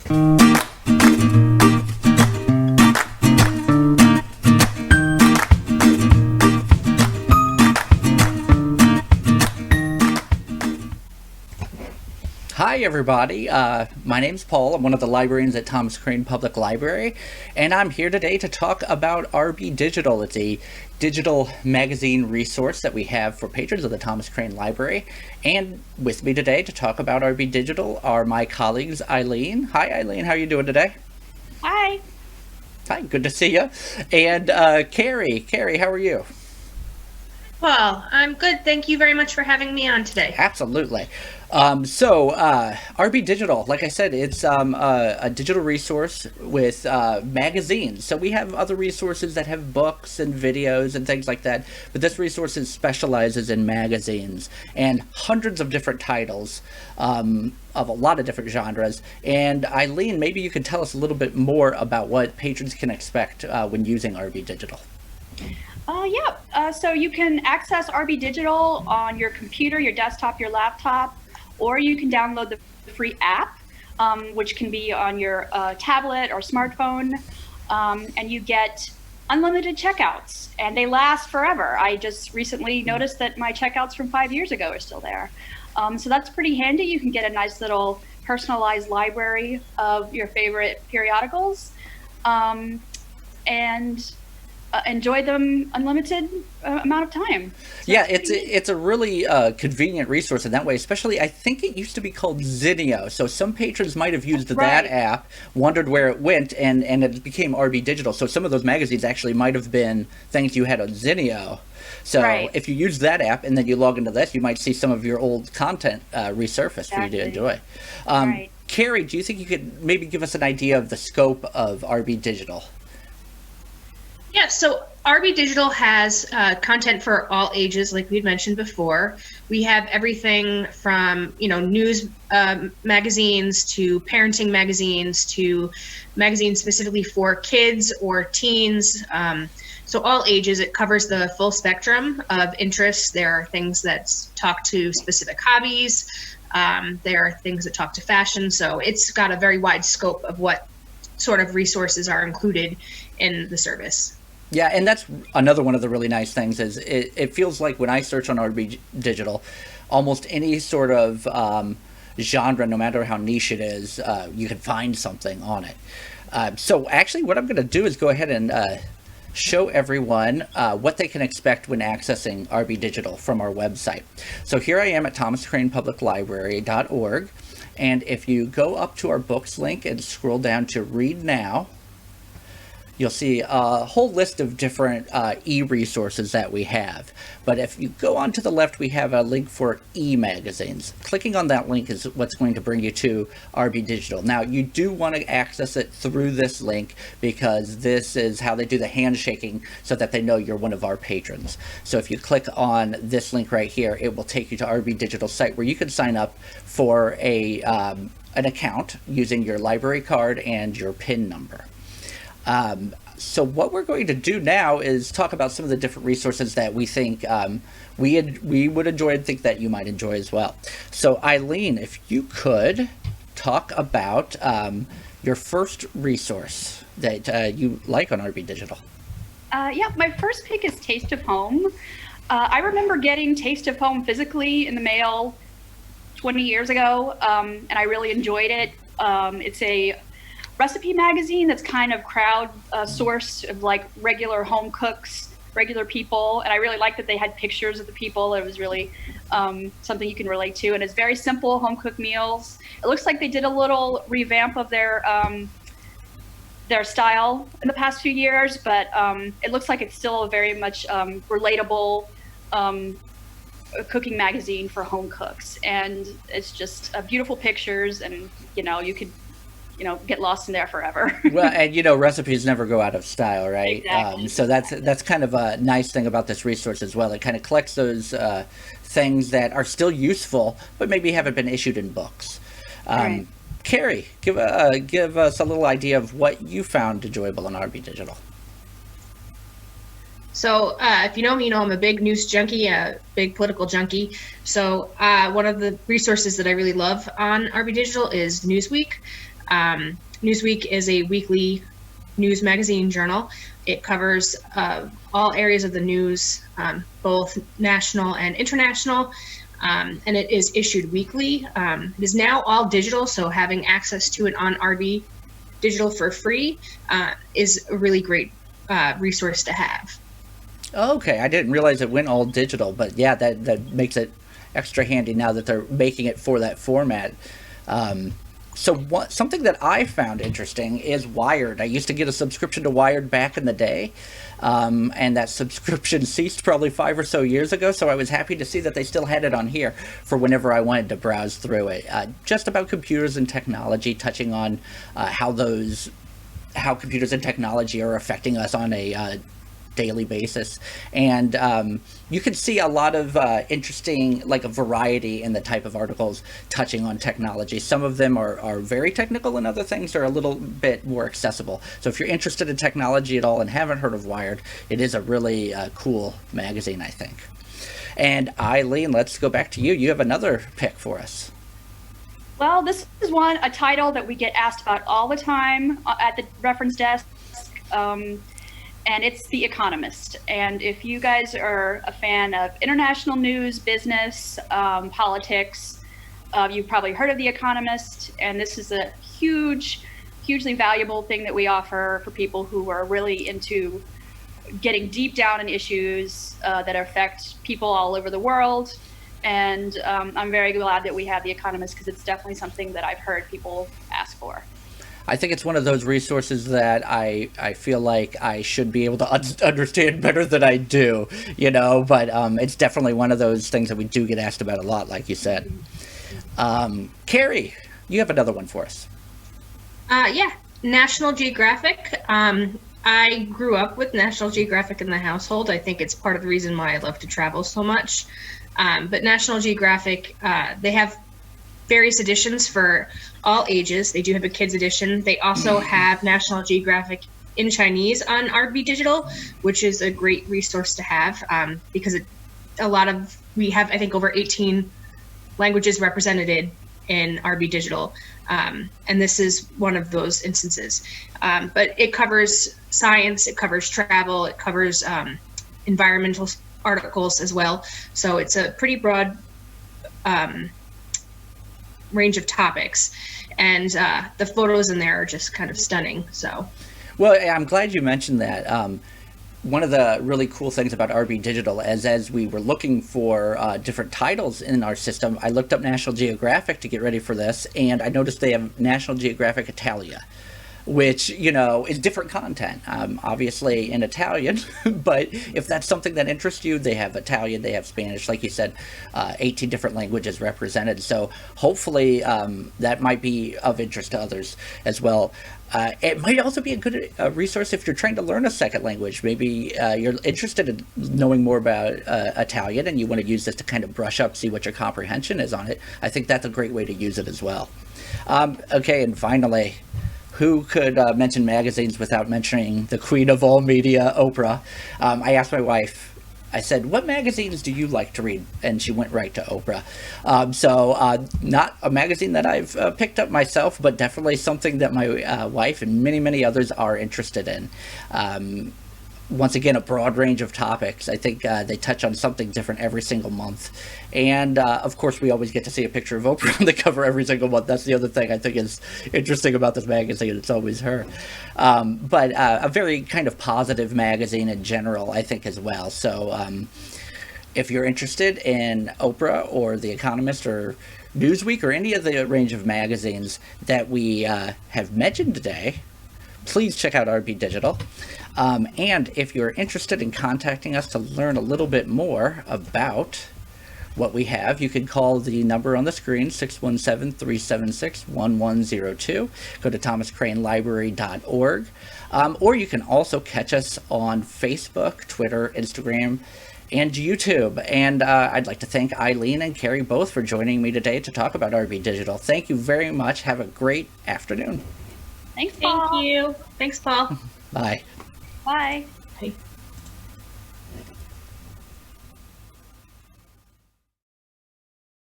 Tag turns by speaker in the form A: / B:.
A: Hi, everybody. My name's Paul. I'm one of the librarians at Thomas Crane Public Library, and I'm here today to talk about RB Digital. It's a digital magazine resource that we have for patrons of the Thomas Crane Library. And with me today to talk about RB Digital are my colleagues, Eileen. Hi, Eileen. How are you doing today?
B: Hi.
A: Hi, good to see you. And Carrie. Carrie, how are you?
B: Well, I'm good. Thank you very much for having me on today.
A: Absolutely. RB Digital, like I said, it's a digital resource with magazines. So we have other resources that have books and videos and things like that, but this resource specializes in magazines and hundreds of different titles of a lot of different genres. And Eileen, maybe you could tell us a little bit more about what patrons can expect when using RB Digital.
C: So you can access RB Digital on your computer, your desktop, your laptop, or you can download the free app, which can be on your tablet or smartphone, and you get unlimited checkouts, and they last forever. I just recently noticed that my checkouts from 5 years ago are still there. So that's pretty handy. You can get a nice little personalized library of your favorite periodicals, and enjoy them unlimited amount of time. So
A: yeah, it's a really convenient resource in that way, especially I think it used to be called Zinio. So some patrons might have used that app, wondered where it went, and it became RB Digital. So some of those magazines actually might have been things you had on Zinio. So if you use that app and then you log into this, you might see some of your old content resurface for you to enjoy. Carrie, do you think you could maybe give us an idea of the scope of RB Digital?
B: Yeah, so RB Digital has content for all ages, like we'd mentioned before. We have everything from, news magazines to parenting magazines to magazines specifically for kids or teens. So all ages, it covers the full spectrum of interests. There are things that talk to specific hobbies. There are things that talk to fashion. So it's got a very wide scope of what sort of resources are included in the service.
A: Yeah, and that's another one of the really nice things is it feels like when I search on RB Digital, almost any sort of genre, no matter how niche it is, you can find something on it. So actually what I'm going to do is go ahead and show everyone what they can expect when accessing RB Digital from our website. So here I am at thomascranepubliclibrary.org, and if you go up to our books link and scroll down to Read Now, you'll see a whole list of different e-resources that we have. But if you go on to the left, we have a link for e-magazines. Clicking on that link is what's going to bring you to RB Digital. Now, you do want to access it through this link because this is how they do the handshaking so that they know you're one of our patrons. So if you click on this link right here, it will take you to RB Digital site where you can sign up for an account using your library card and your PIN number. So what we're going to do now is talk about some of the different resources that we think we would enjoy and think that you might enjoy as well. So Eileen, if you could talk about your first resource that you like on RB Digital.
C: My first pick is Taste of Home. I remember getting Taste of Home physically in the mail 20 years ago, and I really enjoyed it. It's a recipe magazine that's kind of crowd sourced of like regular home cooks, regular people, and I really liked that they had pictures of the people. It was really something you can relate to, and it's very simple home cooked meals. It looks like they did a little revamp of their style in the past few years, but it looks like it's still a very much relatable cooking magazine for home cooks, and it's just beautiful pictures, and you could get lost in there forever.
A: Well, and recipes never go out of style, right?
C: Exactly.
A: So that's kind of a nice thing about this resource as well. It kind of collects those things that are still useful, but maybe haven't been issued in books.
C: Right.
A: Carrie, give us a little idea of what you found enjoyable on RB Digital.
B: So if you know me, I'm a big news junkie, a big political junkie. So one of the resources that I really love on RB Digital is Newsweek. Newsweek is a weekly news magazine journal. It covers all areas of the news, both national and international, and it is issued weekly. It is now all digital, so having access to it on RB Digital for free is a really great resource to have.
A: Okay, I didn't realize it went all digital, but yeah, that makes it extra handy now that they're making it for that format. Something that I found interesting is Wired. I used to get a subscription to Wired back in the day, and that subscription ceased probably 5 or so years ago, so I was happy to see that they still had it on here for whenever I wanted to browse through it. Just about computers and technology, touching on how computers and technology are affecting us on a daily basis, and you can see a lot of interesting, like a variety in the type of articles touching on technology. Some of them are very technical, and other things are a little bit more accessible. So if you're interested in technology at all and haven't heard of Wired, it is a really cool magazine, I think. And Eileen, let's go back to you. You have another pick for us.
C: Well, this is a title that we get asked about all the time at the reference desk. And it's The Economist. And if you guys are a fan of international news, business, politics, you've probably heard of The Economist. And this is a hugely valuable thing that we offer for people who are really into getting deep down in issues that affect people all over the world. And I'm very glad that we have The Economist, because it's definitely something that I've heard people ask for.
A: I think it's one of those resources that I feel like I should be able to understand better than I do, but it's definitely one of those things that we do get asked about a lot, like you said. Carrie, you have another one for us.
B: Yeah, National Geographic. I grew up with National Geographic in the household. I think it's part of the reason why I love to travel so much. But National Geographic, they have various editions for all ages. They do have a kids edition. They also have National Geographic in Chinese on RB Digital, which is a great resource to have because we have, I think, over 18 languages represented in RB Digital. And this is one of those instances. But it covers science, it covers travel, it covers environmental articles as well. So it's a pretty broad range of topics, and the photos in there are just kind of stunning. So,
A: well, I'm glad you mentioned that. One of the really cool things about RB Digital is, as we were looking for different titles in our system, I looked up National Geographic to get ready for this, and I noticed they have National Geographic Italia, which, is different content, obviously in Italian, but if that's something that interests you, they have Italian, they have Spanish, like you said, 18 different languages represented. So hopefully that might be of interest to others as well. It might also be a good resource if you're trying to learn a second language. Maybe you're interested in knowing more about Italian and you want to use this to kind of brush up, see what your comprehension is on it. I think that's a great way to use it as well. Okay, and finally, who could mention magazines without mentioning the queen of all media, Oprah? I asked my wife, I said, what magazines do you like to read? And she went right to Oprah. Not a magazine that I've picked up myself, but definitely something that my wife and many, many others are interested in. Once again, a broad range of topics. I think they touch on something different every single month. And of course, we always get to see a picture of Oprah on the cover every single month. That's the other thing I think is interesting about this magazine. It's always her. But a very kind of positive magazine in general, I think, as well. So if you're interested in Oprah or The Economist or Newsweek or any of the range of magazines that we have mentioned today, please check out RB Digital. And if you're interested in contacting us to learn a little bit more about what we have, you can call the number on the screen, 617-376-1102. Go to thomascranelibrary.org. Or you can also catch us on Facebook, Twitter, Instagram, and YouTube. And I'd like to thank Eileen and Carrie both for joining me today to talk about RB Digital. Thank you very much. Have a great afternoon.
C: Thanks, Paul.
B: Thank you. Thanks, Paul.
A: Bye.
C: Bye.
B: Bye.